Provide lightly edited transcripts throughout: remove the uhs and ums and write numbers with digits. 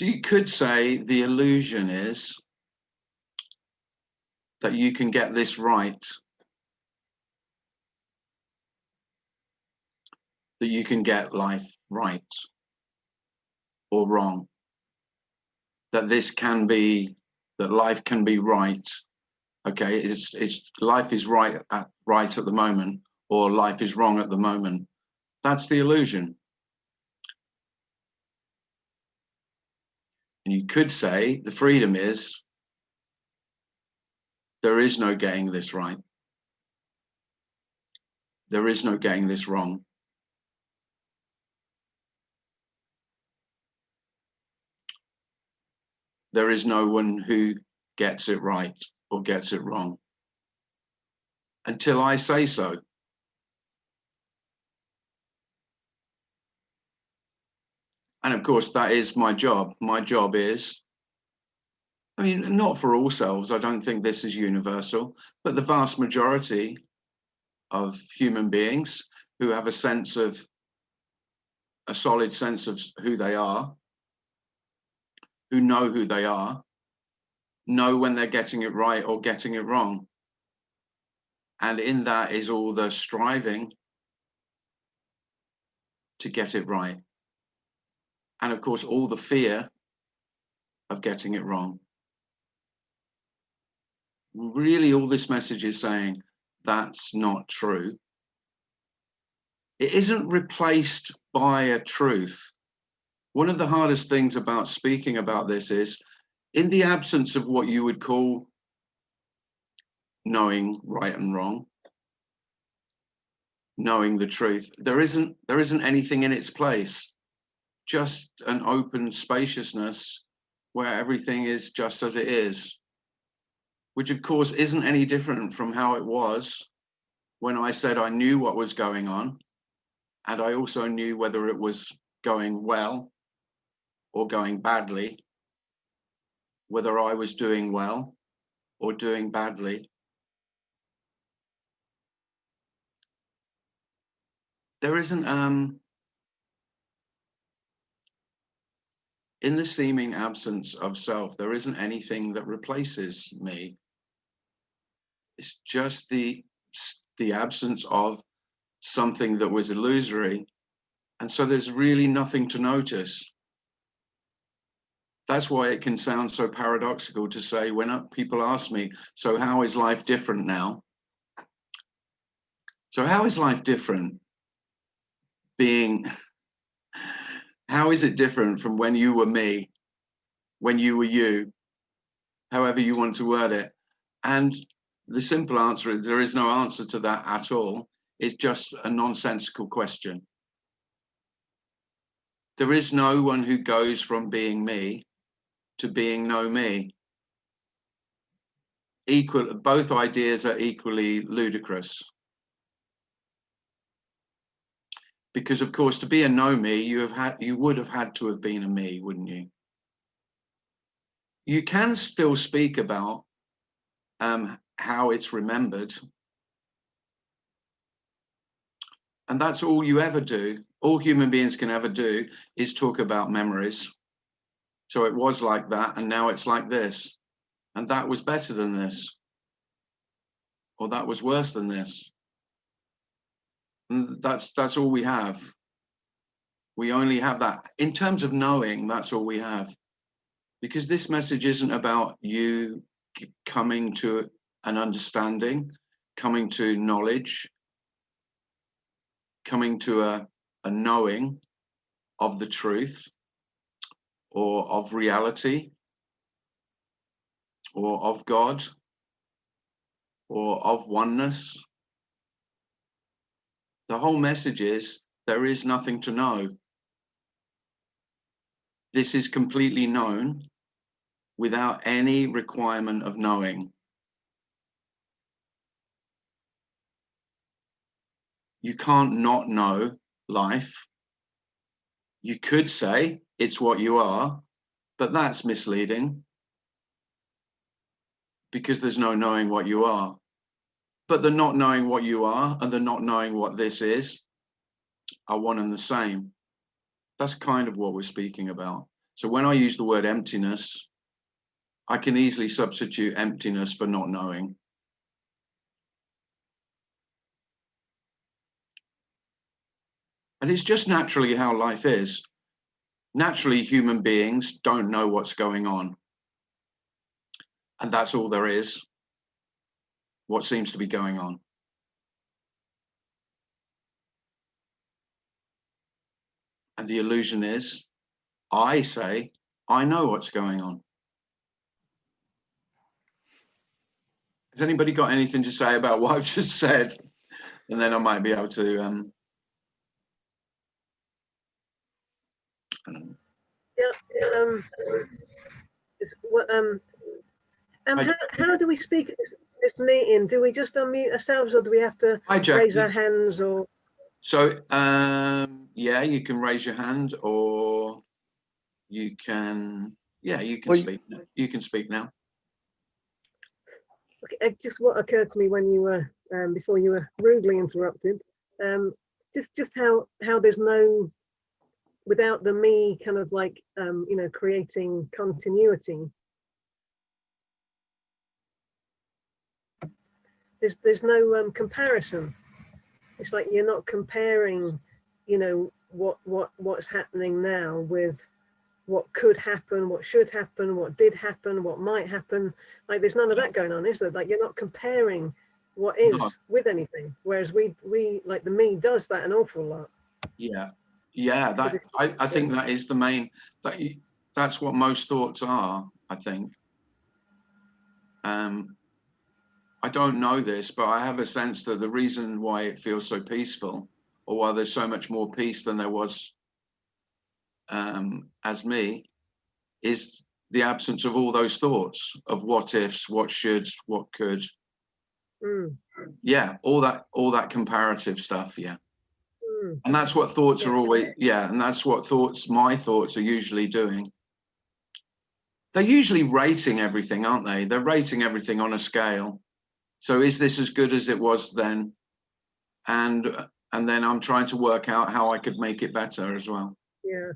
So you could say the illusion is that you can get this right, that you can get life right or wrong, that life can be right. Okay, it's life is right at the moment, or life is wrong at the moment. That's the illusion. And you could say the freedom is there is no getting this right. There is no getting this wrong. There is no one who gets it right or gets it wrong until I say so. And of course, that is my job. My job is, I mean, not for all selves, I don't think this is universal, but the vast majority of human beings who have a solid sense of who they are, who know who they are, know when they're getting it right or getting it wrong. And in that is all the striving to get it right. And of course, all the fear of getting it wrong. Really, all this message is saying that's not true. It isn't replaced by a truth. One of the hardest things about speaking about this is, in the absence of what you would call knowing right and wrong, knowing the truth, there isn't anything in its place, just an open spaciousness where everything is just as it is, which of course isn't any different from how it was when I said I knew what was going on, and I also knew whether it was going well or going badly, whether I was doing well or doing badly. There isn't, in the seeming absence of self, there isn't anything that replaces me. It's just the absence of something that was illusory. And so there's really nothing to notice. That's why it can sound so paradoxical to say, when people ask me, so how is life different now? So how is life different? How is it different from when you were me, when you were you, however you want to word it? And the simple answer is there is no answer to that at all. It's just a nonsensical question. There is no one who goes from being me to being no me. Both ideas are equally ludicrous. Because of course, to be a no me, you would have had to have been a me, wouldn't you? You can still speak about how it's remembered. And that's all you ever do. All human beings can ever do is talk about memories. So it was like that, and now it's like this. And that was better than this. Or that was worse than this. And that's all we have. We only have that. In terms of knowing, that's all we have. Because this message isn't about you coming to an understanding, coming to knowledge, coming to a knowing of the truth or of reality or of God or of oneness. The whole message is there is nothing to know. This is completely known without any requirement of knowing. You can't not know life. You could say it's what you are, but that's misleading because there's no knowing what you are. But the not knowing what you are and the not knowing what this is are one and the same. That's kind of what we're speaking about. So when I use the word emptiness, I can easily substitute emptiness for not knowing. And it's just naturally how life is. Naturally, human beings don't know what's going on. And that's all there is, what seems to be going on. And the illusion is, I say, I know what's going on. Has anybody got anything to say about what I've just said? And then I might be able to how do we speak at this meeting? Do we just unmute ourselves, or do we have to raise our hands? Or so yeah, you can raise your hand, or you can, yeah, you can speak. You can speak now. Okay, just what occurred to me when you were before you were rudely interrupted, just how there's no, without the me kind of like you know, creating continuity, there's no comparison. It's like you're not comparing, you know, what's happening now with what could happen, what should happen, what did happen, what might happen. Like there's none of that going on, is there? Like you're not comparing what is with anything. Whereas we like the me does that an awful lot. Yeah, yeah. That I think that is the main. That's what most thoughts are, I think. I don't know this, but I have a sense that the reason why it feels so peaceful, or why there's so much more peace than there was as me, is the absence of all those thoughts of what ifs, what shoulds, what could. Yeah, all that comparative stuff. Yeah. And that's what thoughts are always, yeah, and that's what my thoughts are usually doing. They're usually rating everything, aren't they? They're rating everything on a scale. So is this as good as it was then? And then I'm trying to work out how I could make it better as well. Yeah.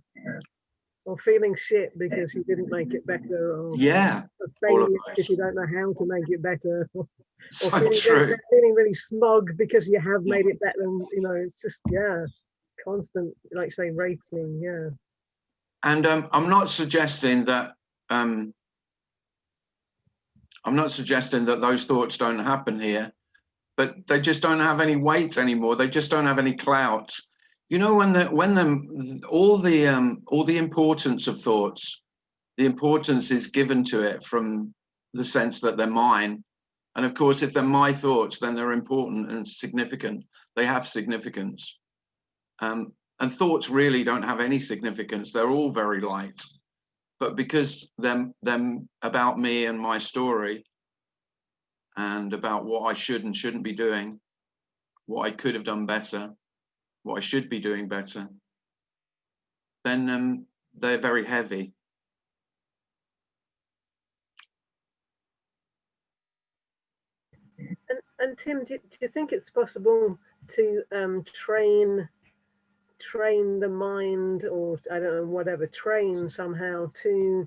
Or feeling shit because you didn't make it better, or all of because you don't know how to make it better, or so feeling really smug because you have made it better. And you know, it's just constant, like say, rating. Yeah. And I'm not suggesting that those thoughts don't happen here, but they just don't have any weight anymore. They just don't have any clout. You know, all the importance of thoughts, the importance is given to it from the sense that they're mine. And of course, if they're my thoughts, then they're important and significant. They have significance. And thoughts really don't have any significance. They're all very light. But because them about me and my story, and about what I should and shouldn't be doing, what I could have done better, what I should be doing better, then they're very heavy. And Tim, do you think it's possible to train the mind, or I don't know, whatever, train somehow to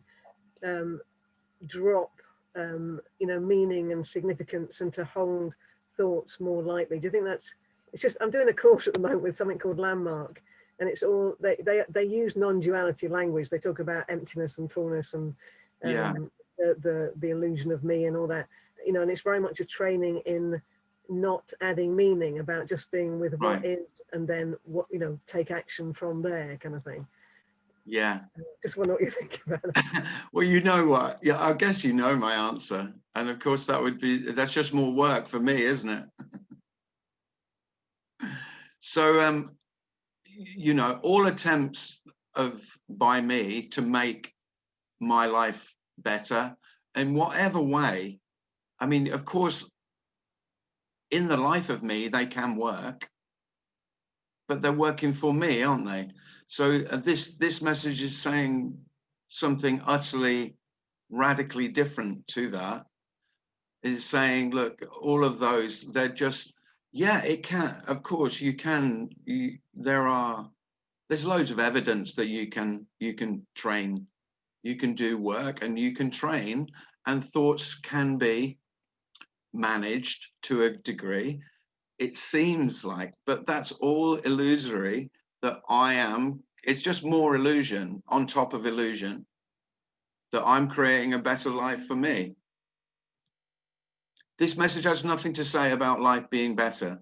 drop you know, meaning and significance, and to hold thoughts more lightly? Do you think that's, it's just, I'm doing a course at the moment with something called Landmark, and it's all they use non-duality language. They talk about emptiness and fullness, and the illusion of me and all that, you know, and it's very much a training in not adding meaning, about just being with what is, and then what, you know, take action from there, kind of thing. Yeah. Just wonder what you think about it. Well, you know what? Yeah, I guess you know my answer. And of course, that's just more work for me, isn't it? So, you know, all attempts by me to make my life better in whatever way, I mean, of course, in the life of me, they can work, but they're working for me, aren't they? So this message is saying something utterly, radically different to that. Is saying, look, all of those, they're just, yeah, it can, of course, you can, there's loads of evidence that you can train You can do work and you can train, and thoughts can be managed to a degree. It seems like, but that's all illusory. That I am, it's just more illusion on top of illusion, that I'm creating a better life for me. This message has nothing to say about life being better.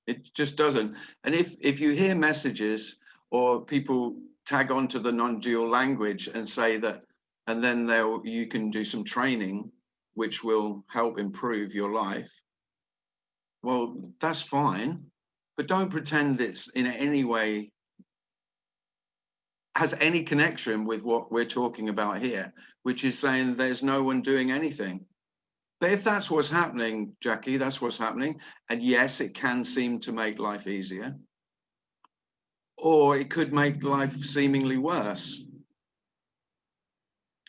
It just doesn't. And if you hear messages or people tag onto the non-dual language and say that, and then you can do some training which will help improve your life, well, that's fine, but don't pretend it's in any way has any connection with what we're talking about here, which is saying there's no one doing anything. But if that's what's happening, Jackie, that's what's happening. And yes, it can seem to make life easier, or it could make life seemingly worse.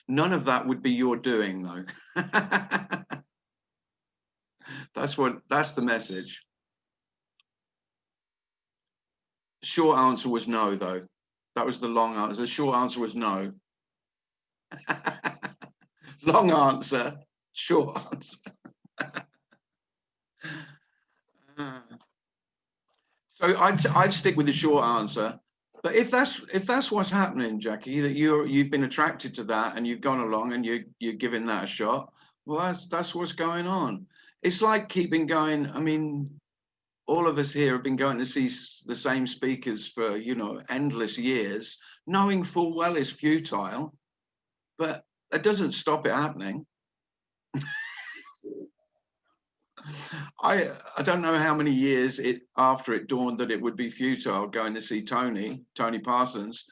None of that would be your doing, though. That's the message. Short answer was no, though. That was the long answer. The short answer was no. Long answer, short answer. So I'd stick with the short answer. But if that's what's happening, Jackie, that you've been attracted to that and you've gone along and you're giving that a shot, well, that's what's going on. It's like keeping going. I mean, all of us here have been going to see the same speakers for, endless years, knowing full well it's futile, but it doesn't stop it happening. I don't know how many years after it dawned that it would be futile going to see Tony Parsons,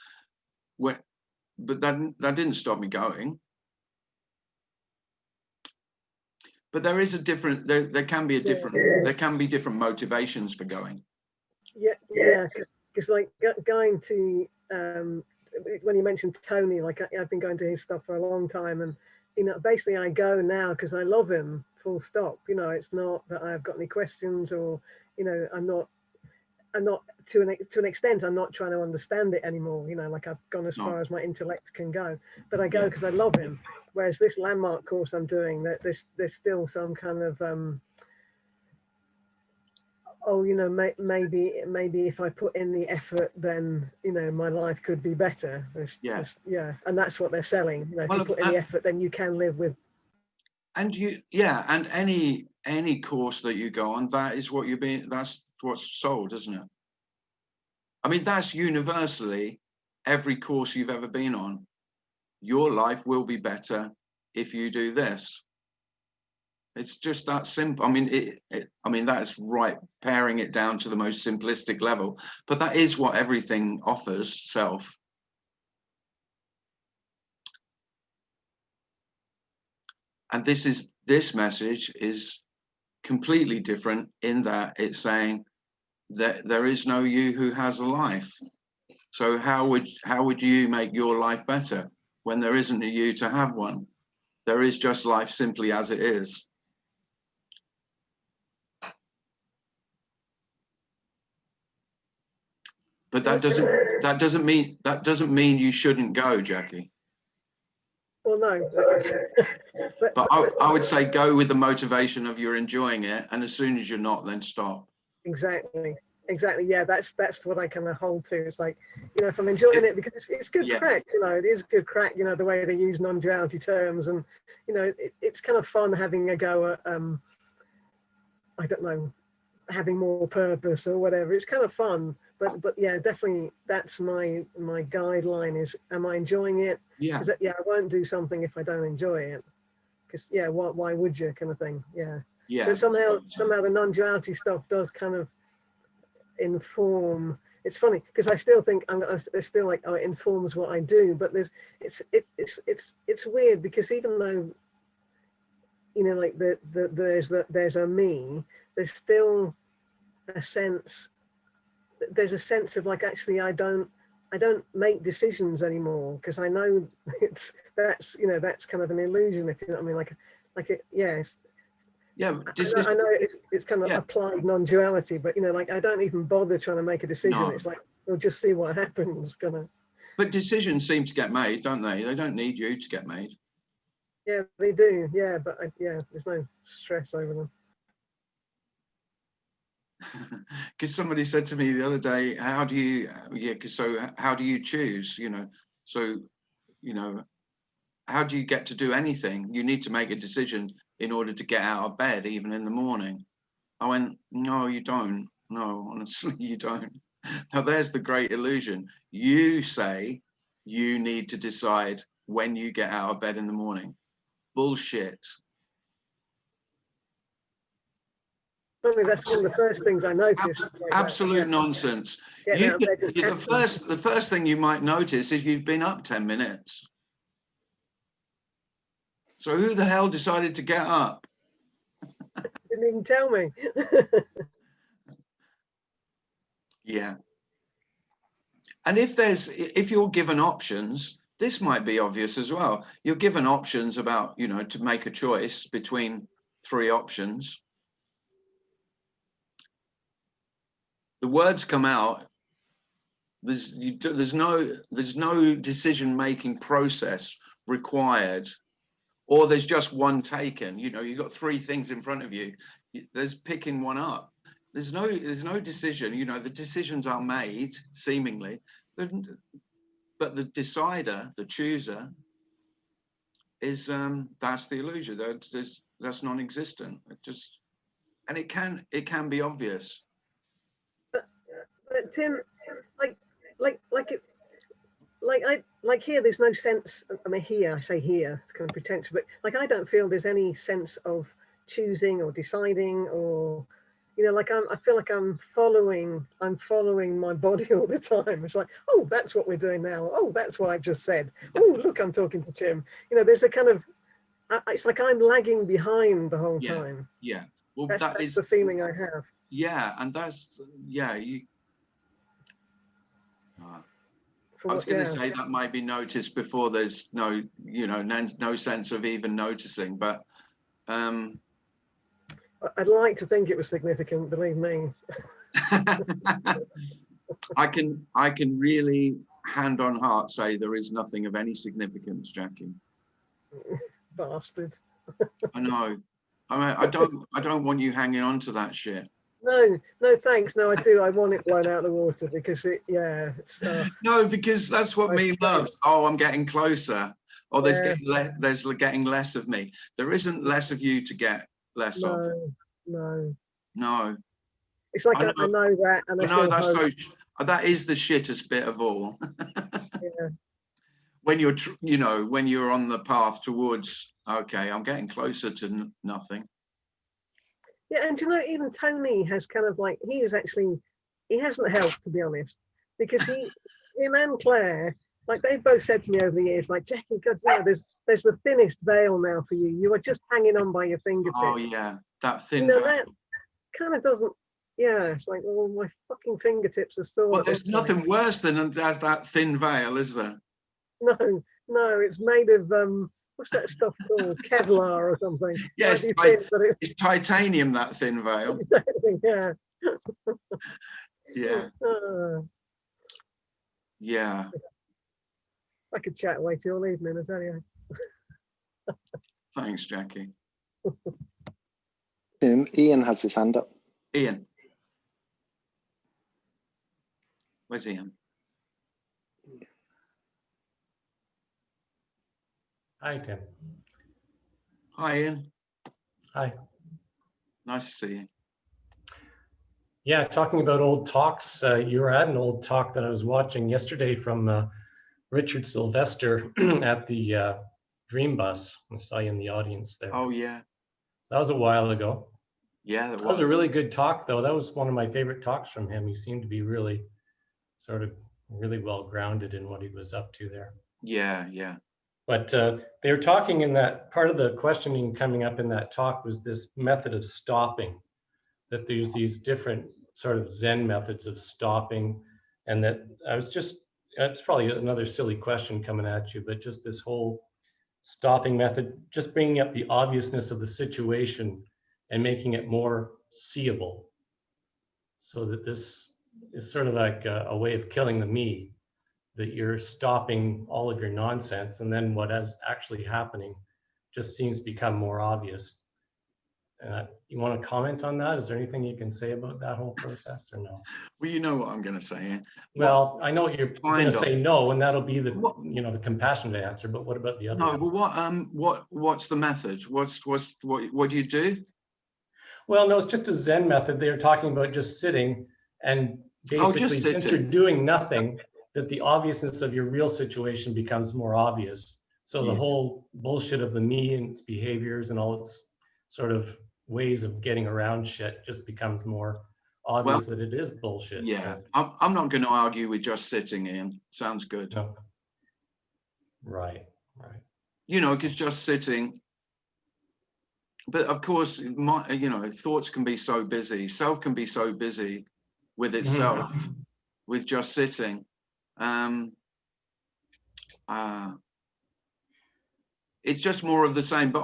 but that didn't stop me going. But there is a different, there can be different motivations for going. Yeah, because like going to when you mentioned Tony, like I've been going to his stuff for a long time, and basically I go now because I love him, full stop. It's not that I've got any questions, or I'm not to an extent I'm not trying to understand it anymore. Like I've gone as far as my intellect can go, but I go because I love him. Whereas this landmark course I'm doing, that there's still some kind of maybe if I put in the effort, then my life could be better. And that's what they're selling. If you put in the effort, then you can live with. And and any course that you go on, that's what's sold, isn't it? I mean, that's universally every course you've ever been on. Your life will be better if you do this. It's just that simple. I mean, that's right, paring it down to the most simplistic level, but that is what everything offers self. And this message is completely different in that it's saying that there is no you who has a life. So how would you make your life better when there isn't a you to have one? There is just life simply as it is. But that doesn't mean you shouldn't go, Jackie. Well, no. But I would say go with the motivation of you're enjoying it, and as soon as you're not, then stop. Exactly. Yeah, that's what I kind of hold to. It's like, if I'm enjoying it, because it's good crack, it is good crack, the way they use non-duality terms, and it's kind of fun having a go at I don't know, having more purpose or whatever. It's kind of fun, but yeah, definitely that's my guideline is, am I enjoying it? Yeah. I won't do something if I don't enjoy it, because why would you, kind of thing. So somehow the non-duality stuff does kind of inform. It's funny because I still think it's still like, oh, it informs what I do, but it's weird because even though like there's a me, there's still a sense of like, actually I don't make decisions anymore, because I know that's kind of an illusion, if you know what I mean, like it. Yes. I know it's kind of applied non-duality, but like I don't even bother trying to make a decision. No. It's like, we'll just see what happens, kind of. But decisions seem to get made, don't they? They don't need you to get made. Yeah, they do. Yeah, but yeah, there's no stress over them. Because somebody said to me the other day, how do you, so how do you choose, so, how do you get to do anything? You need to make a decision in order to get out of bed, even in the morning. I went, no, you don't. No, honestly, you don't. Now, there's the great illusion. You say you need to decide when you get out of bed in the morning. Bullshit. I mean, that's one of the first things I noticed. Absolute nonsense. The first thing you might notice is you've been up 10 minutes. So who the hell decided to get up? Didn't even tell me. Yeah. And if you're given options, this might be obvious as well. You're given options about, to make a choice between 3 options. The words come out. There's no decision-making process required, or there's just one taken. You've got 3 things in front of you. There's picking one up. There's no decision. The decisions are made seemingly, but the decider, the chooser, is that's the illusion. That's non-existent. And it can be obvious. But Tim, like here, there's no sense. I mean, I say here, it's kind of pretentious, but like I don't feel there's any sense of choosing or deciding, or I feel like I'm following my body all the time. It's like, oh, that's what we're doing now. Oh, that's what I've just said. Oh, look, I'm talking to Tim. There's a kind of, it's like I'm lagging behind the whole time. Yeah. Well, that's the feeling I have. Yeah, and that's I was going to say that might be noticed before there's no sense of even noticing, but I'd like to think it was significant, believe me. I can really hand on heart say there is nothing of any significance, Jackie. Bastard. I know. I don't want you hanging on to that shit. No, thanks. No, I do. I want it blown out of the water because it's no, because that's what me loves. Oh, I'm getting closer. Or there's getting less of me. There isn't less of you to get less of. No. It's like I know that, and I know that's that is the shittest bit of all. Yeah. When you're on the path towards, okay, I'm getting closer to nothing. Yeah, and even Tony has kind of like, he hasn't helped, to be honest, because him and Claire, like they've both said to me over the years, like, Jackie, God, there's the thinnest veil now for you. You are just hanging on by your fingertips. Oh yeah, that thin veil. That kind of doesn't, it's like, well, my fucking fingertips are sore. Well, there's nothing worse than that thin veil, is there? No, it's made of, what's that stuff called? Kevlar or something. Yes, it's titanium, that thin veil. Yeah. Yeah. Yeah. I could chat away till all evening, I tell you. Thanks, Jackie. Ian has his hand up. Ian. Where's Ian? Hi, Tim. Hi, Ian. Hi. Nice to see you. Yeah, talking about old talks, you were at an old talk that I was watching yesterday from Richard Sylvester at the Dream Bus. I saw you in the audience there. Oh, yeah. That was a while ago. Yeah, that was a really good talk, though. That was one of my favorite talks from him. He seemed to be really well grounded in what he was up to there. Yeah, yeah. But they were talking in that part of the questioning coming up in that talk was this method of stopping, that there's these different sort of Zen methods of stopping. And that it's probably another silly question coming at you, but just this whole stopping method, just bringing up the obviousness of the situation and making it more seeable. So that this is sort of like a way of killing the me. that you're stopping all of your nonsense, and then what is actually happening just seems to become more obvious. You want to comment on that? Is there anything you can say about that whole process, or no? Well, you know what I'm going to say here. Well, I know you're going to Kind of. say no, and that'll be the What- the compassionate answer. But what about the other? No, but what's the method? What do you do? Well, no, it's just a Zen method. They're talking about just sitting, and basically, just since you're sitting. doing nothing, that the obviousness of your real situation becomes more obvious. So the Yeah. whole bullshit of the me and its behaviors and all its sort of ways of getting around shit just becomes more obvious that it is bullshit. Yeah, So, I'm not going to argue with just sitting, Ian. Sounds good. no. Right. You know, because just sitting. But of course, thoughts can be so busy. Self can be so busy with itself, with just sitting. It's just more of the same. But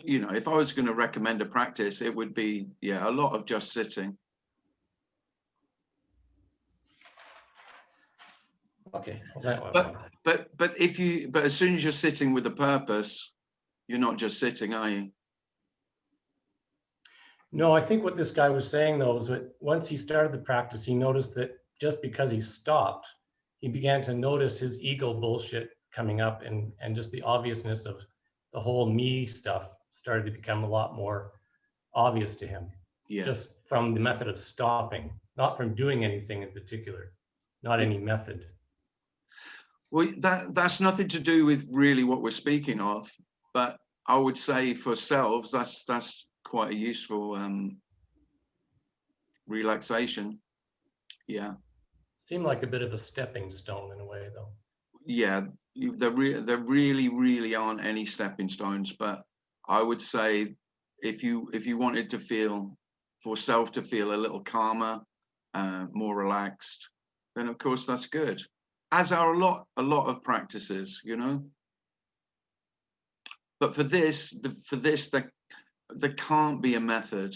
if I was going to recommend a practice, it would be, a lot of just sitting. Okay. Well, that one. But as soon as you're sitting with a purpose, you're not just sitting, are you? No, I think what this guy was saying though is that once he started the practice, he noticed that just because he stopped, he began to notice his ego bullshit coming up, and just the obviousness of the whole me stuff started to become a lot more obvious to him. Yeah. Just from the method of stopping, not from doing anything in particular, not any method. Well, that's nothing to do with really what we're speaking of, but I would say for selves, that's quite a useful relaxation. Yeah. Seemed like a bit of a stepping stone in a way, though. Yeah, there really aren't any stepping stones, but I would say if you wanted to feel, for self to feel a little calmer, more relaxed, then of course that's good. As are a lot of practices, But for this, there can't be a method,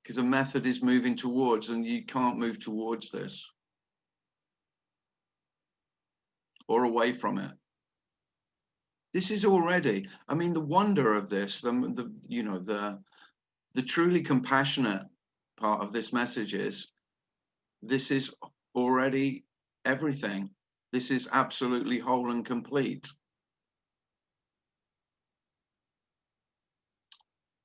because a method is moving towards, and you can't move towards this or away from it. This is already, I mean, the wonder of this, the truly compassionate part of this message is, this is already everything. This is absolutely whole and complete.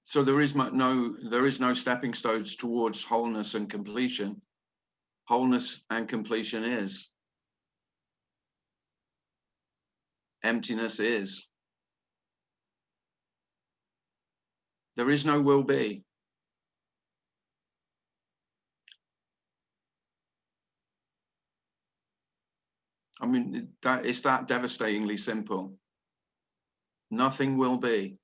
So there is no stepping stones towards wholeness and completion. Wholeness and completion is. Emptiness is. There is no will be. I mean, it's that devastatingly simple. Nothing will be.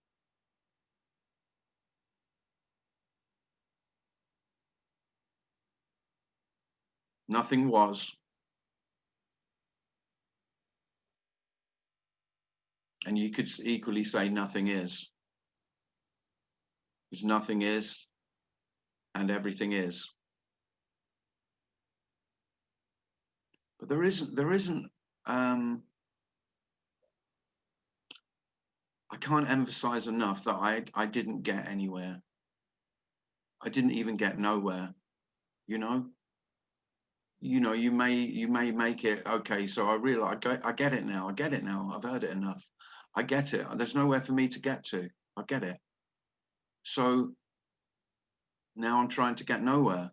Nothing was. And you could equally say nothing is. Because nothing is and everything is. But there isn't I can't emphasize enough that I didn't get anywhere. I didn't even get nowhere, you may make it, okay, so I realize I get it now. I've heard it enough. I get it. There's nowhere for me to get to. I get it. So now I'm trying to get nowhere.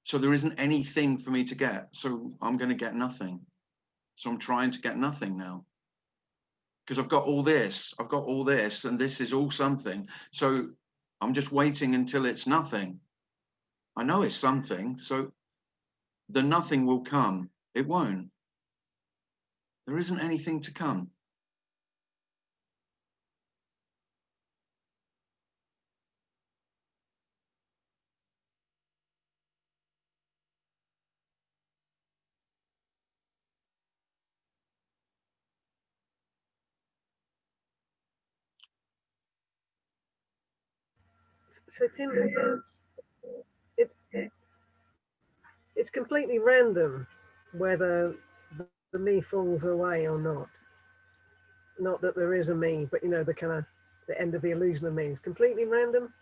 So there isn't anything for me to get. So I'm going to get nothing. So I'm trying to get nothing now. Because I've got all this, and this is all something. So I'm just waiting until it's nothing. I know it's something, so the nothing will come. It won't. There isn't anything to come. So Tim, it's completely random whether the me falls away or not. Not that there is a me, but you know, the kind of the end of the illusion of me is completely random.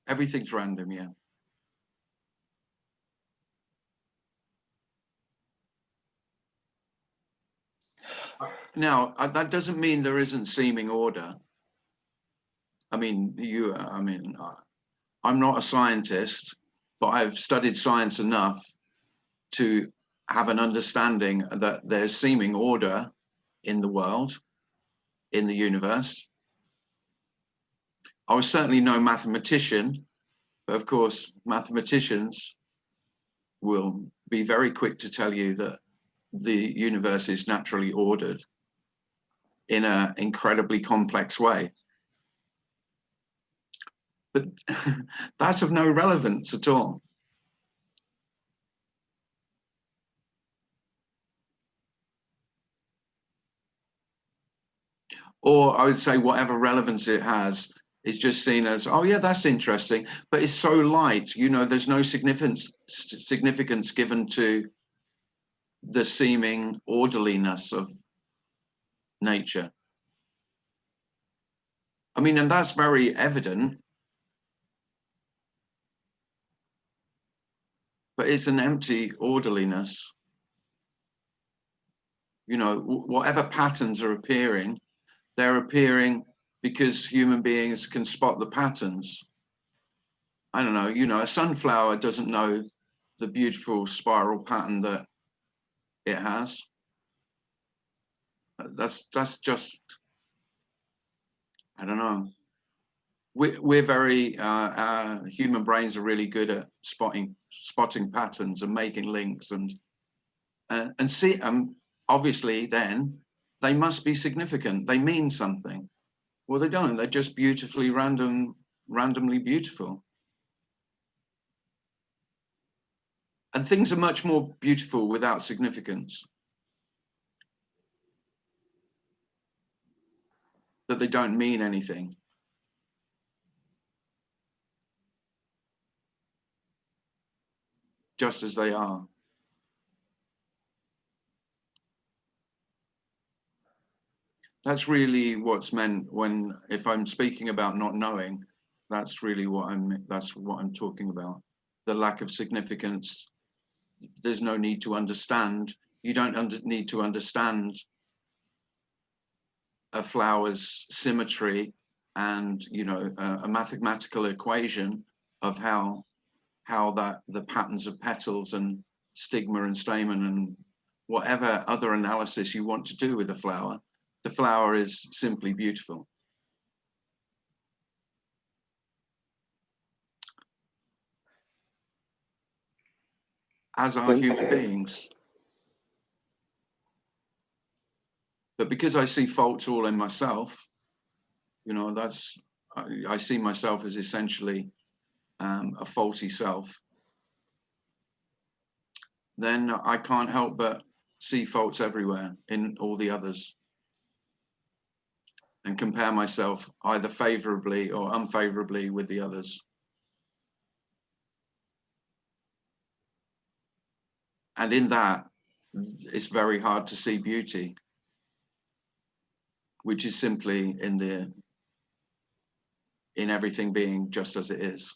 Everything's random, yeah. Now, that doesn't mean there isn't seeming order. I mean, I'm not a scientist, but I've studied science enough to have an understanding that there's seeming order in the world, in the universe. I was certainly no mathematician, but of course, mathematicians will be very quick to tell you that the universe is naturally ordered in an incredibly complex way. But that's of no relevance at all. Or I would say whatever relevance it has is just seen as, oh yeah, that's interesting, but it's so light, you know, there's no significance given to the seeming orderliness of nature. I mean, and that's very evident, but it's an empty orderliness. You know, whatever patterns are appearing, they're appearing because human beings can spot the patterns. I don't know, you know, a sunflower doesn't know the beautiful spiral pattern that it has. That's just, I don't know. We're very, human brains are really good at spotting patterns and making links and see, obviously then they must be significant. They mean something. Well, they don't. They're just beautifully randomly beautiful. And things are much more beautiful without significance. That they don't mean anything. Just as they are. That's really what's meant when, if I'm speaking about not knowing, that's really what I'm talking about. The lack of significance. There's no need to understand. You don't need to understand a flower's symmetry and, you know, a mathematical equation of how the patterns of petals and stigma and stamen and whatever other analysis you want to do with a flower. The flower is simply beautiful. As are human beings. But because I see faults all in myself, you know, I see myself as essentially a faulty self, then I can't help but see faults everywhere in all the others and compare myself either favorably or unfavorably with the others. And in that, it's very hard to see beauty, which is simply in everything being just as it is.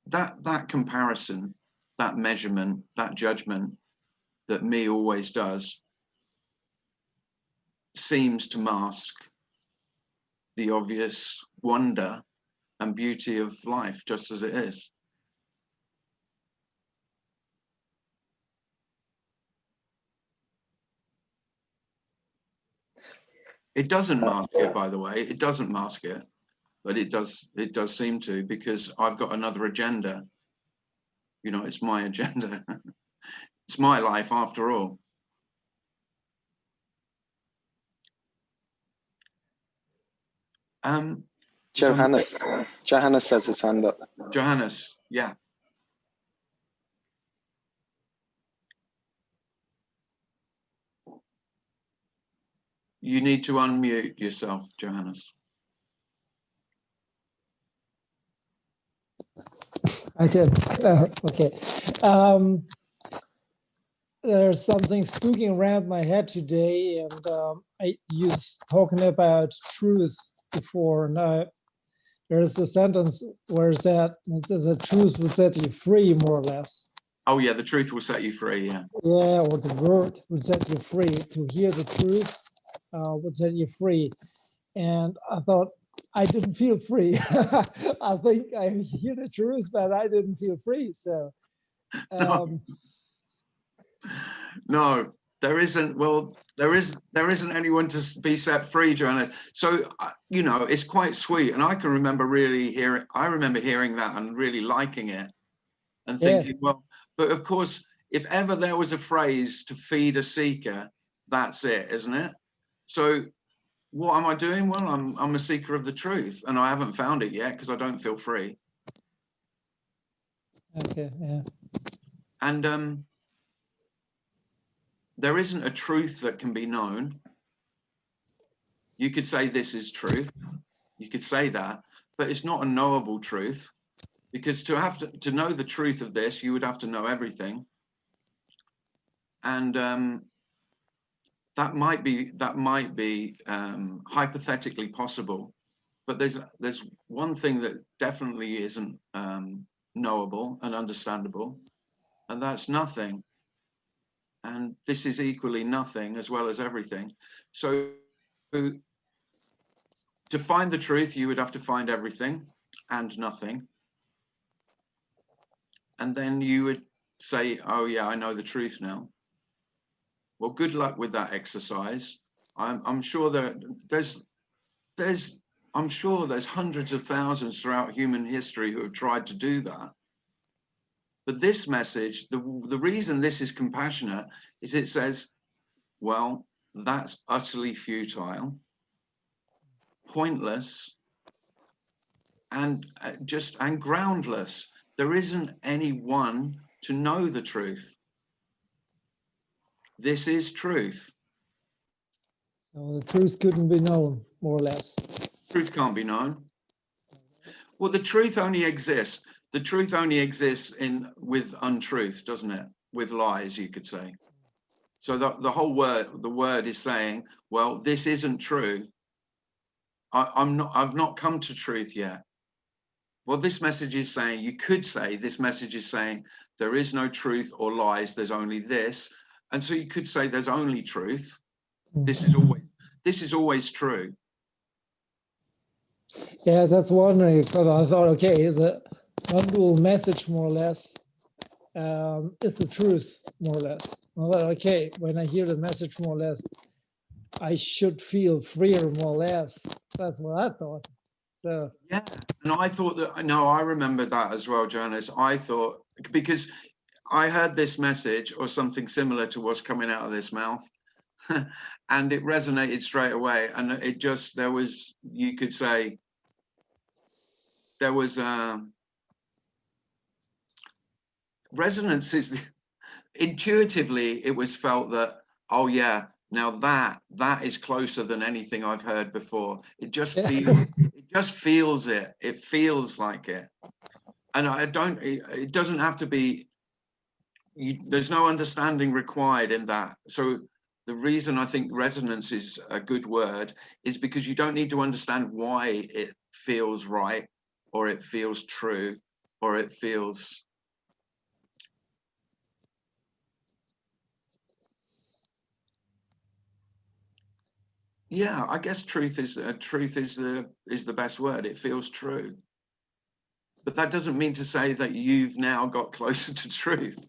That comparison, that measurement, that judgment that me always does seems to mask the obvious wonder and beauty of life just as it is. It doesn't mask it, by the way. It doesn't mask it, but it does seem to, because I've got another agenda. You know, it's my agenda. It's my life after all. Johannes has his hand up. Johannes, yeah. You need to unmute yourself, Johannes. I did. Okay. There's something spooking around my head today, and you talking about truth before, and there's the sentence where it said the truth will set you free, more or less. Oh yeah, the truth will set you free. Yeah. Yeah, or the word would set you free. To hear the truth would set you free. And I thought, I didn't feel free. I think I hear the truth, but I didn't feel free. So, No, there isn't. Well, there isn't anyone to be set free, Joanna. So you know, it's quite sweet, and I can remember I remember hearing that and really liking it, and thinking, well, but of course, if ever there was a phrase to feed a seeker, that's it, isn't it? So what am I doing? Well, I'm a seeker of the truth, and I haven't found it yet because I don't feel free. Okay, yeah. And there isn't a truth that can be known. You could say this is truth. You could say that, but it's not a knowable truth, because to know the truth of this, you would have to know everything. And that might be hypothetically possible, but there's one thing that definitely isn't knowable and understandable, and that's nothing. And this is equally nothing as well as everything. So to find the truth, you would have to find everything and nothing. And then you would say, oh yeah, I know the truth now. Well, good luck with that exercise. I'm sure I'm sure there's hundreds of thousands throughout human history who have tried to do that. But this message, the reason this is compassionate is it says, well, that's utterly futile, pointless, and groundless. There isn't anyone to know the truth. This is truth. So the truth couldn't be known, more or less. Truth can't be known. Well, the truth only exists. The truth only exists with untruth, doesn't it? With lies, you could say. So the whole word is saying, well, this isn't true. I've not come to truth yet. Well, this message is saying, you could say this message is saying there is no truth or lies, there's only this. And so you could say there's only truth. This is always true. Yeah, that's wondering, because I thought, okay, is a non-dual message, more or less. It's the truth, more or less. I thought, okay, when I hear the message, more or less, I should feel freer, more or less. That's what I thought. So yeah, and I thought that, no, I remember that as well, Jonas. I thought, because I heard this message or something similar to what's coming out of this mouth, and it resonated straight away. And it just, there was, you could say, there was resonance. Is intuitively, it was felt that, oh yeah, now that is closer than anything I've heard before. It just feels, it feels like it. And it doesn't have to be, there's no understanding required in that. So the reason I think resonance is a good word is because you don't need to understand why it feels right, or it feels true, or it feels, yeah, I guess truth is the best word. It feels true. But that doesn't mean to say that you've now got closer to truth.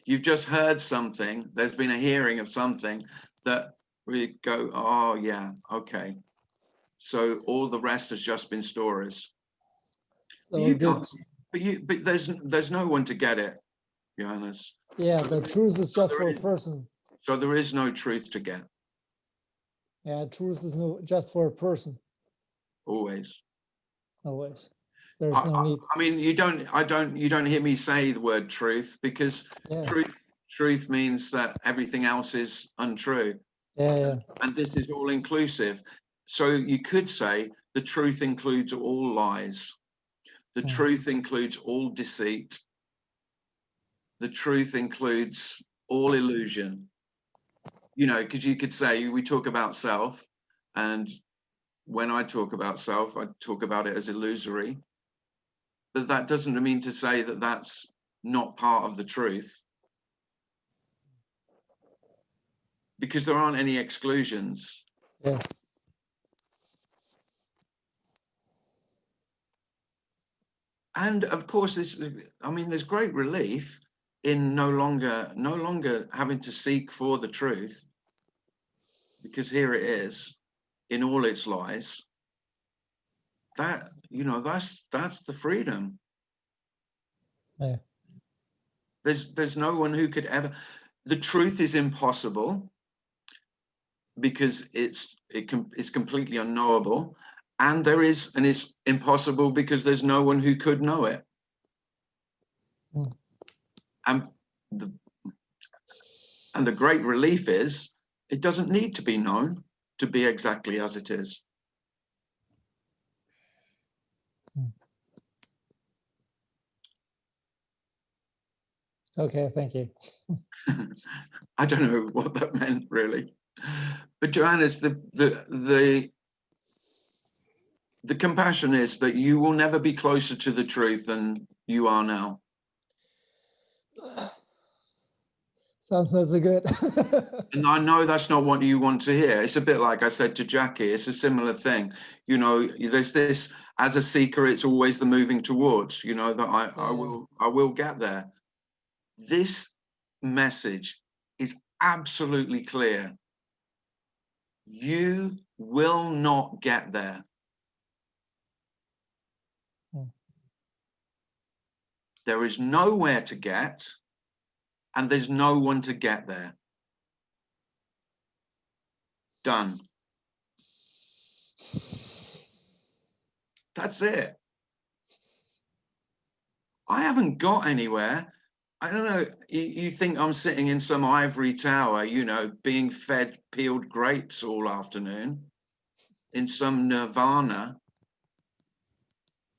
You've just heard something. There's been a hearing of something that we go, oh yeah, okay. So all the rest has just been stories. But there's no one to get it, Johannes. yeah, the truth is just for a person. So there is no truth to get. Yeah, truth is just for a person. Always. Always. There's no need. I mean, you don't hear me say the word truth, because truth means that everything else is untrue. Yeah. And this is all inclusive. So you could say the truth includes all lies. The truth includes all deceit. The truth includes all illusion. You know, because you could say, we talk about self, and when I talk about self, I talk about it as illusory. But that doesn't mean to say that that's not part of the truth. Because there aren't any exclusions. Yeah. And of course, there's great relief in no longer having to seek for the truth, because here it is in all its lies. That, that's the freedom. Yeah. There's no one who could ever. The truth is impossible because it's completely unknowable, and it's impossible because there's no one who could know it. And the great relief is it doesn't need to be known to be exactly as it is. Okay, thank you. I don't know what that meant really, but Johannes, the compassion is that you will never be closer to the truth than you are now. Sounds not so good. And I know that's not what you want to hear. It's a bit like I said to Jackie, it's a similar thing. You know, there's this, as a seeker, it's always the moving towards, you know, that I will get there. This message is absolutely clear. You will not get there. There is nowhere to get, and there's no one to get there. Done. That's it. I haven't got anywhere. I don't know, you think I'm sitting in some ivory tower, you know, being fed peeled grapes all afternoon in some nirvana.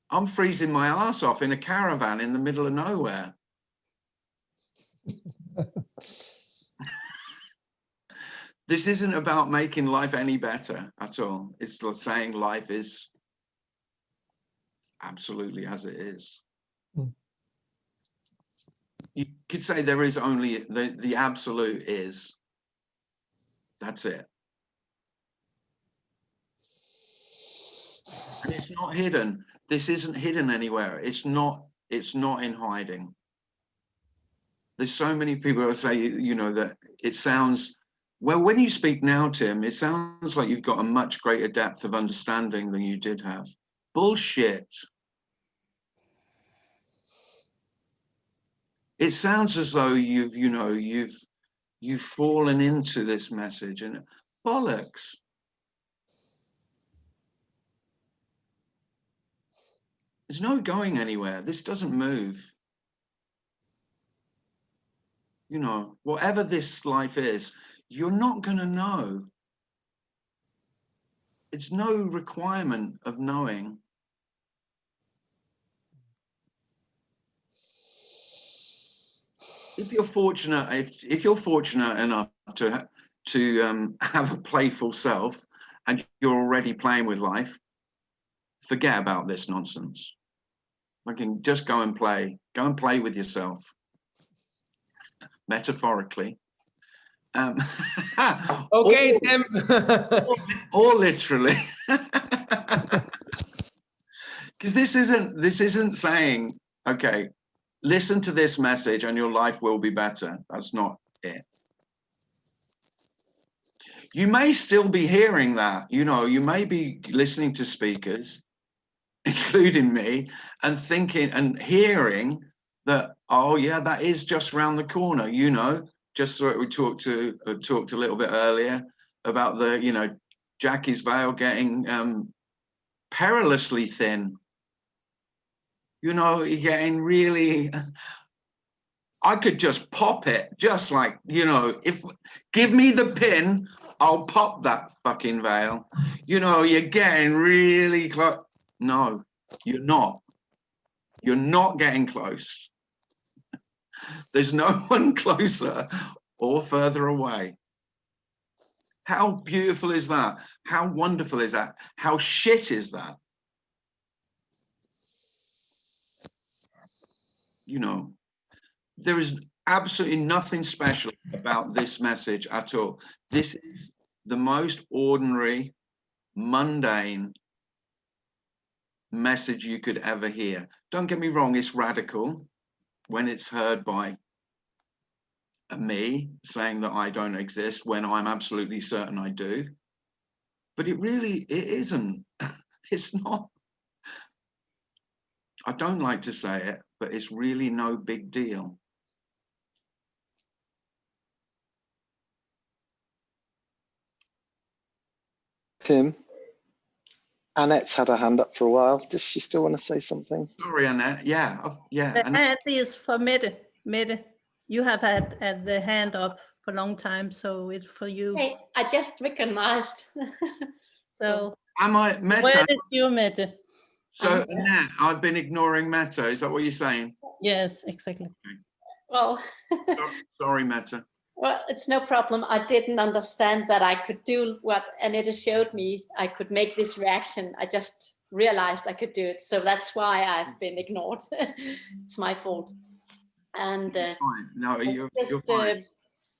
I'm freezing my ass off in a caravan in the middle of nowhere. This isn't about making life any better at all. It's saying life is absolutely as it is. You could say there is only the absolute is. That's it. And it's not hidden. This isn't hidden anywhere. It's not in hiding. There's so many people who say, you know, that it sounds, well, when you speak now, Tim, it sounds like you've got a much greater depth of understanding than you did have. Bullshit. It sounds as though you've fallen into this message, and bollocks. There's no going anywhere. This doesn't move. You know, whatever this life is, you're not going to know. It's no requirement of knowing. If you're fortunate, if you're fortunate enough to have a playful self, and you're already playing with life, forget about this nonsense. I can just go and play with yourself, metaphorically. Okay, Tim. or literally. Because this isn't saying, okay, listen to this message and your life will be better. That's not it. You may still be hearing that, you know, you may be listening to speakers, including me, and thinking and hearing that, oh yeah, that is just around the corner, you know, just what we talked a little bit earlier about the, you know, Jackie's veil getting perilously thin. You know, you're getting really, I could just pop it, just like, you know, give me the pin, I'll pop that fucking veil. You know, you're getting really close. No, you're not. You're not getting close. There's no one closer or further away. How beautiful is that? How wonderful is that? How shit is that? You know, there is absolutely nothing special about this message at all. This is the most ordinary, mundane message you could ever hear. Don't get me wrong, it's radical when it's heard by me saying that I don't exist when I'm absolutely certain I do. But it isn't. It's not. I don't like to say it, but it's really no big deal. Tim, Annette's had her hand up for a while. Does she still want to say something? Sorry, Annette. Yeah, yeah. The hand is for Mette. Mette, you have had the hand up for a long time, so it's for you. Hey, I just recognized. So, Am I where Meta? is you, Mette? So Annette, I've been ignoring Meta. Is that what you're saying? Yes, exactly. Well, Sorry, Meta. well, it's no problem. I didn't understand that I could do what Annette showed me. I could make this reaction. I just realized I could do it. So that's why I've been ignored. It's my fault. And It's fine. No, you're just, fine.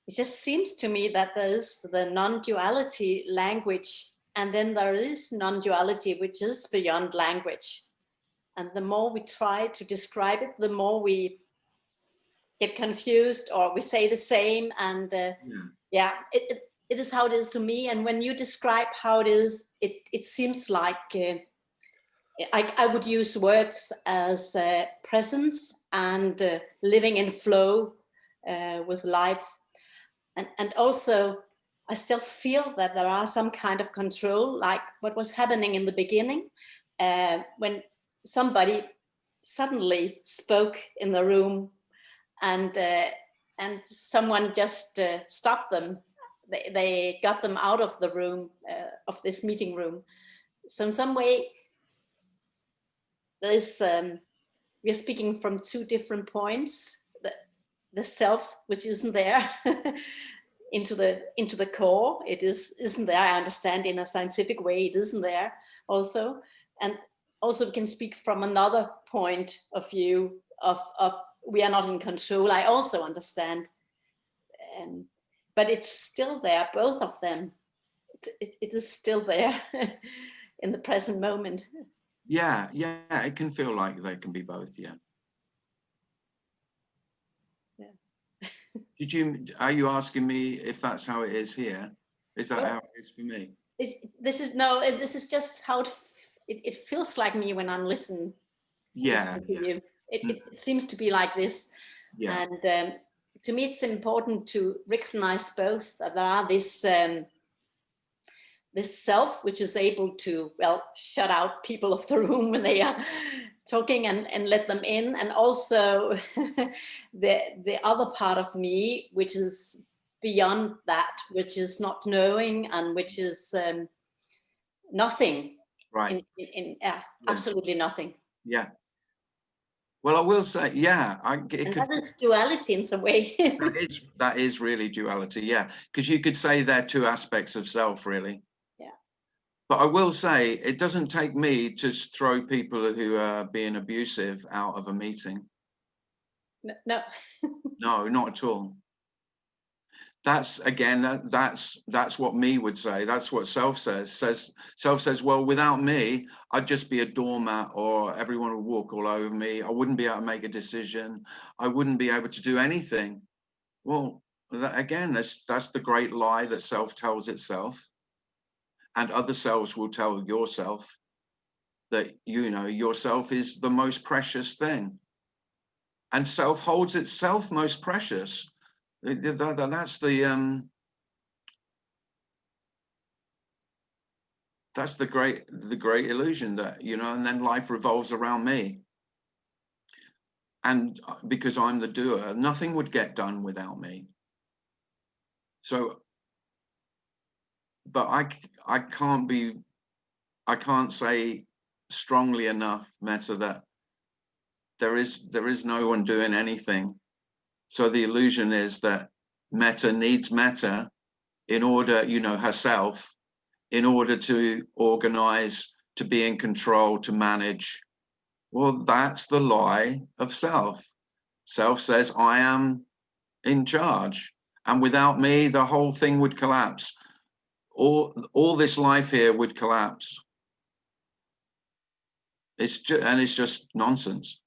it just seems to me that there is the non-duality language, and then there is non-duality, which is beyond language. And the more we try to describe it, the more we get confused or we say the same. And yeah, it is how it is to me. And when you describe how it is, it seems like I would use words as presence and living in flow with life. And also, I still feel that there are some kind of control, like what was happening in the beginning when somebody suddenly spoke in the room and someone just stopped them. They got them out of the room, of this meeting room. So in some way, there's we're speaking from two different points. The self, which isn't there, into the core, it isn't there. I understand in a scientific way it isn't there also, and also we can speak from another point of view of we are not in control. I also understand, but it's still there. Both of them, it is still there in the present moment. Yeah, it can feel like they can be both. Yeah. Are you asking me if that's how it is here? Is that how it is for me? This is just how it feels like me when I'm listening. Yeah. To you. It seems to be like this. Yeah. And to me, it's important to recognize both, that there are this self, which is able to, well, shut out people of the room when they are talking and let them in. And also the other part of me, which is beyond that, which is not knowing and which is nothing. Right. Absolutely nothing. Yeah. Well, I will say, yeah, that is duality in some way. that is really duality, yeah, because you could say they're two aspects of self, really. Yeah. But I will say, it doesn't take me to throw people who are being abusive out of a meeting. No. No, not at all. That's, again, that's what me would say. That's what self says. Self says, well, without me, I'd just be a doormat, or everyone would walk all over me. I wouldn't be able to make a decision. I wouldn't be able to do anything. Well, again, that's the great lie that self tells itself, and other selves will tell yourself that, you know, yourself is the most precious thing, and self holds itself most precious. That's the great illusion, that, you know, and then life revolves around me, and because I'm the doer, nothing would get done without me. So, but I can't say strongly enough, Meta, there is no one doing anything. So the illusion is that metta needs metta in order, you know, herself, in order to organize, to be in control, to manage. Well, that's the lie of self. Self says, I am in charge. And without me, the whole thing would collapse. All this life here would collapse. It's just nonsense.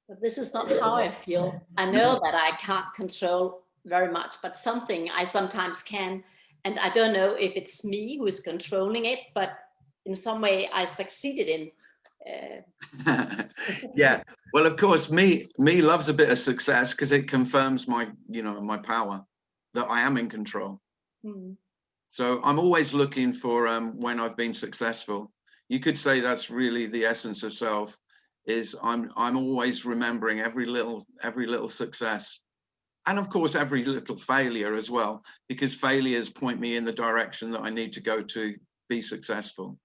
But this is not how I feel. I know that I can't control very much, but something I sometimes can. And I don't know if it's me who is controlling it, but in some way I succeeded in. Yeah, well, of course, me loves a bit of success because it confirms my, you know, my power, that I am in control. So I'm always looking for when I've been successful. You could say that's really the essence of self, is I'm always remembering every little success, and of course every little failure as well, because failures point me in the direction that I need to go to be successful.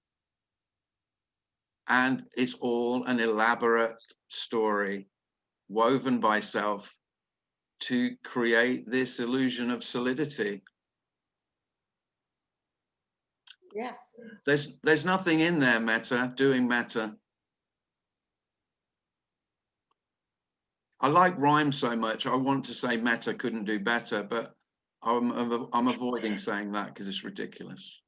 And it's all an elaborate story woven by self to create this illusion of solidity. Yeah. There's nothing in there, metta, doing metta. I like rhyme so much. I want to say metta couldn't do better, but I'm avoiding saying that because it's ridiculous.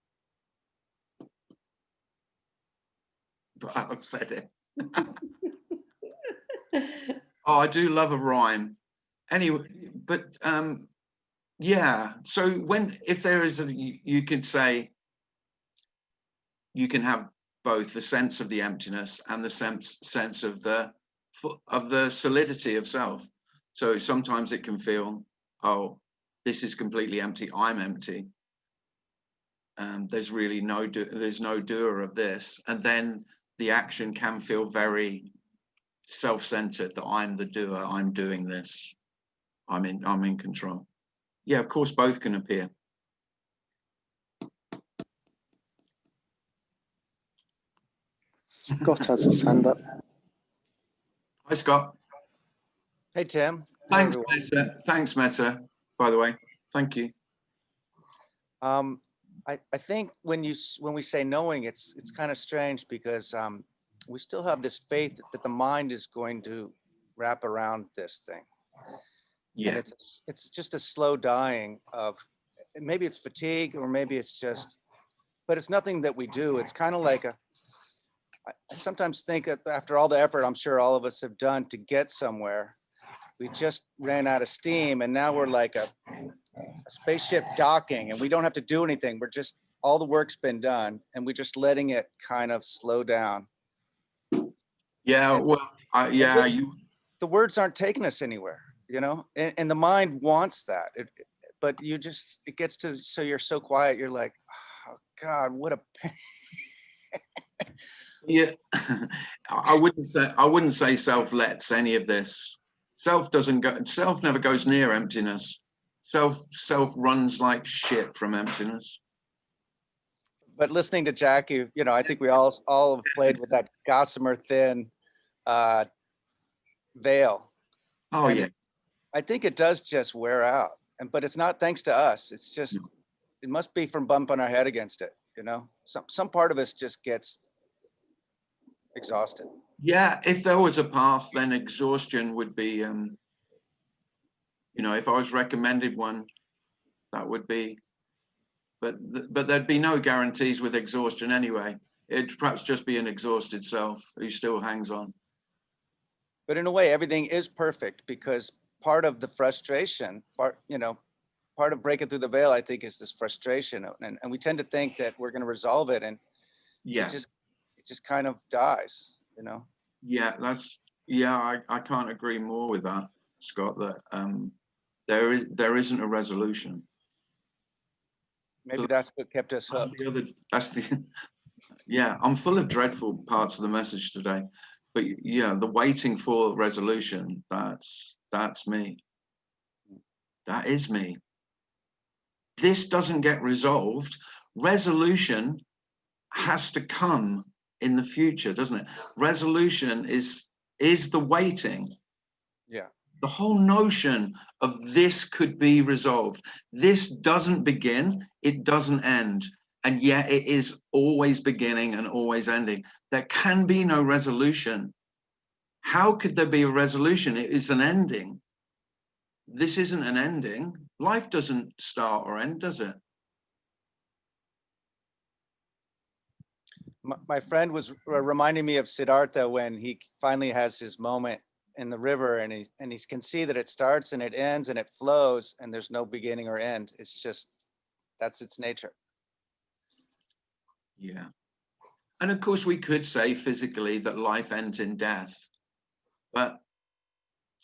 But I've said it. Oh, I do love a rhyme. Anyway, but yeah. So if there is you could say you can have both the sense of the emptiness and the sense of the solidity of self. So sometimes it can feel, oh, this is completely empty. I'm empty. There's really no doer of this, and then the action can feel very self-centered, that I'm the doer, I'm doing this, I'm in control. Yeah, of course, both can appear. Scott has his hand up. Hi, Scott. Hey, Tim. Thanks, Metta. Thanks, Metta, by the way. Thank you. I think when we say knowing, it's kind of strange because we still have this faith that the mind is going to wrap around this thing. Yeah. And it's just a slow dying of, maybe it's fatigue or maybe it's just, but it's nothing that we do. It's kind of like I sometimes think that after all the effort I'm sure all of us have done to get somewhere, we just ran out of steam, and now we're like a spaceship docking, and we don't have to do anything. We're just, all the work's been done, and we're just letting it kind of slow down. Yeah, well, yeah, the words aren't taking us anywhere, you know, and the mind wants that, but it gets to, so you're so quiet, you're like, oh God, what a pain. Yeah. I wouldn't say self lets any of this. Self never goes near emptiness. Self runs like shit from emptiness. But listening to Jackie, you know, I think we all have played with that gossamer thin veil. Oh, and yeah. I think it does just wear out, but it's not thanks to us. It's just, it must be from bumping our head against it. You know, some part of us just gets exhausted. Yeah, if there was a path, then exhaustion would be, you know, if I was recommended one, that would be, but there'd be no guarantees with exhaustion anyway. It'd perhaps just be an exhausted self who still hangs on. But in a way, everything is perfect, because part of the frustration, part of breaking through the veil, I think, is this frustration, and we tend to think that we're going to resolve it, and yeah, it just kind of dies, you know. Yeah, I can't agree more with that, Scott. That there isn't a resolution. Maybe that's what kept us hooked. Yeah, I'm full of dreadful parts of the message today, but yeah, the waiting for resolution, that's me. That is me. This doesn't get resolved. Resolution has to come in the future, doesn't it? Resolution is the waiting. Yeah. The whole notion of this could be resolved. This doesn't begin, it doesn't end. And yet it is always beginning and always ending. There can be no resolution. How could there be a resolution? It is an ending. This isn't an ending. Life doesn't start or end, does it? My friend was reminding me of Siddhartha when he finally has his moment in the river, and he can see that it starts and it ends and it flows, and there's no beginning or end. It's just, that's its nature. Yeah. And of course, we could say physically that life ends in death. But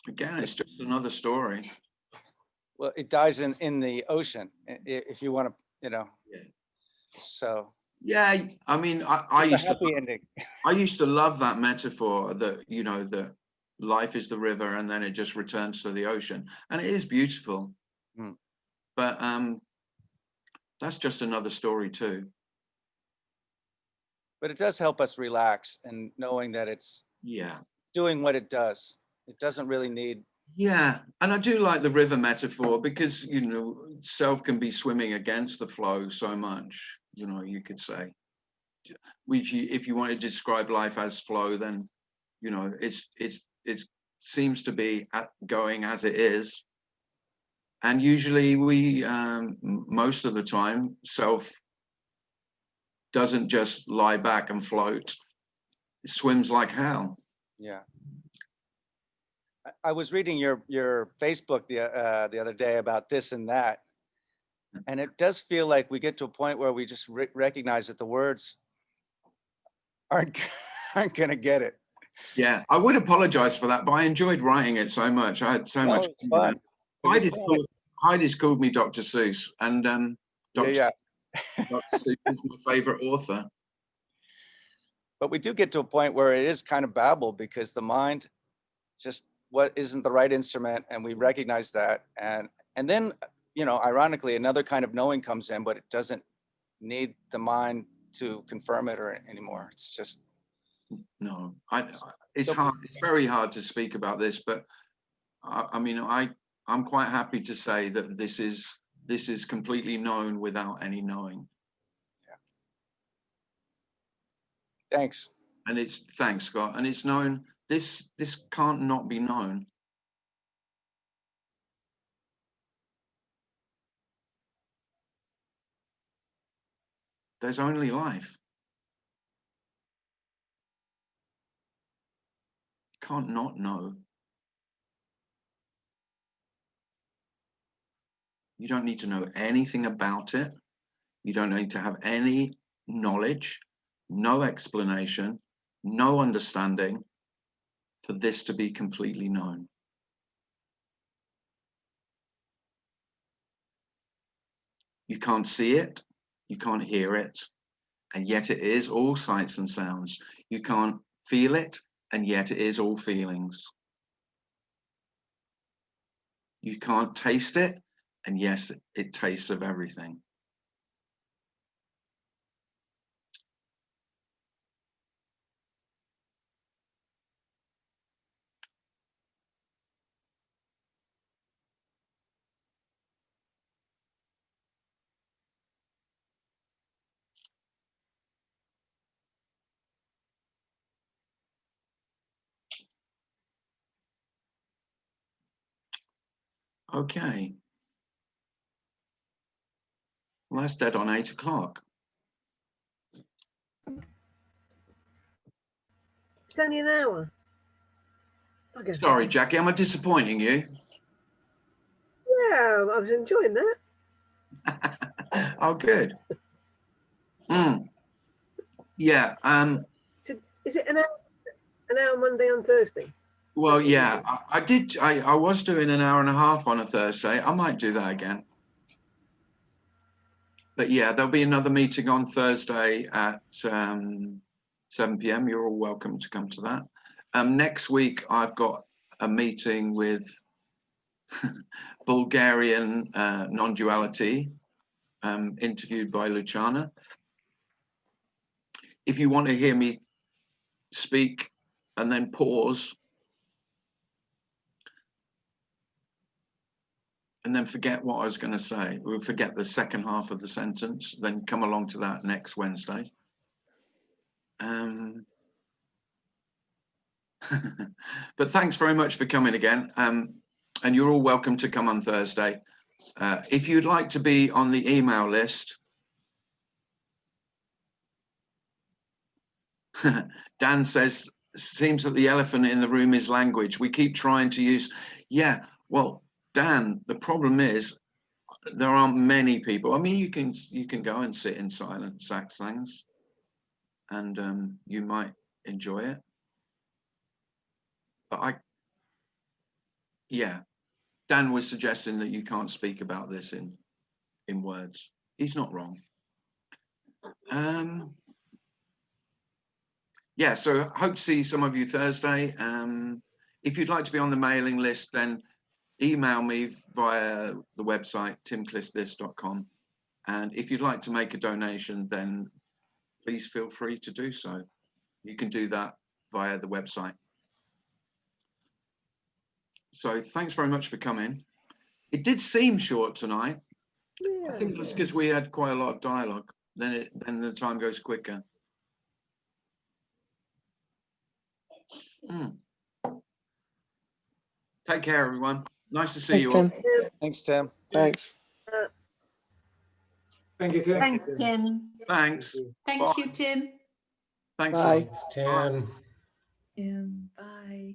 again, it's just another story. Well, it dies in the ocean, if you want to, you know. Yeah. So. Yeah, I mean, I used to happy ending. I used to love that metaphor that, you know, that life is the river and then it just returns to the ocean, and it is beautiful. But that's just another story too. But it does help us relax, and knowing that it's doing what it does. It doesn't really need. Yeah, and I do like the river metaphor because, you know, self can be swimming against the flow so much, you know, you could say. If you want to describe life as flow, then, you know, it seems to be going as it is. And usually we, most of the time, self doesn't just lie back and float. It swims like hell. Yeah. I was reading your Facebook the other day about this and that, and it does feel like we get to a point where we just recognize that the words aren't going to get it. Yeah, I would apologize for that, but I enjoyed writing it so much. I had so much fun. Heidi's called me Dr. Seuss, and Dr. Seuss is my favorite author. But we do get to a point where it is kind of babble, because the mind just what isn't the right instrument, and we recognize that, and then, you know, ironically, another kind of knowing comes in, but it doesn't need the mind to confirm it or anymore. It's just no. It's hard. It's very hard to speak about this, but I mean, I'm quite happy to say that this is completely known without any knowing. Yeah. Thanks. And it's thanks, Scott. And it's known. This can't not be known. There's only life. Can't not know. You don't need to know anything about it. You don't need to have any knowledge, no explanation, no understanding for this to be completely known. You can't see it, you can't hear it, and yet it is all sights and sounds. You can't feel it, and yet it is all feelings. You can't taste it, and yes, it tastes of everything. Okay. Well, that's dead on 8 o'clock. It's only an hour. Okay. Sorry, Jackie, am I disappointing you? Yeah, I was enjoying that. Oh, good. Yeah. So is it an hour Monday and Thursday? Well, yeah, I was doing an hour and a half on a Thursday. I might do that again. But yeah, there'll be another meeting on Thursday at 7 p.m. You're all welcome to come to that. Next week, I've got a meeting with Bulgarian non-duality, interviewed by Luciana. if you want to hear me speak and then pause and then forget what I was going to say, or forget the second half of the sentence, then come along to that next Wednesday. But thanks very much for coming again. And you're all welcome to come on Thursday. If you'd like to be on the email list, Dan says, seems that the elephant in the room is language. We keep trying to use, yeah, well, Dan, the problem is there aren't many people. I mean, you can go and sit in silent saxangs and you might enjoy it. But yeah, Dan was suggesting that you can't speak about this in words. He's not wrong. Yeah, so hope to see some of you Thursday. If you'd like to be on the mailing list, then email me via the website timclissthis.com. And if you'd like to make a donation, then please feel free to do so. You can do that via the website. So thanks very much for coming. It did seem short tonight. Yeah. I think that's because we had quite a lot of dialogue. Then the time goes quicker. Take care, everyone. Nice to see Thanks, you all. Tim. Thanks, Tim. Thanks. Thank you, Tim. Thanks, Tim. Thanks. Thank you, Tim. Thanks. Bye. Thanks, Tim. Bye.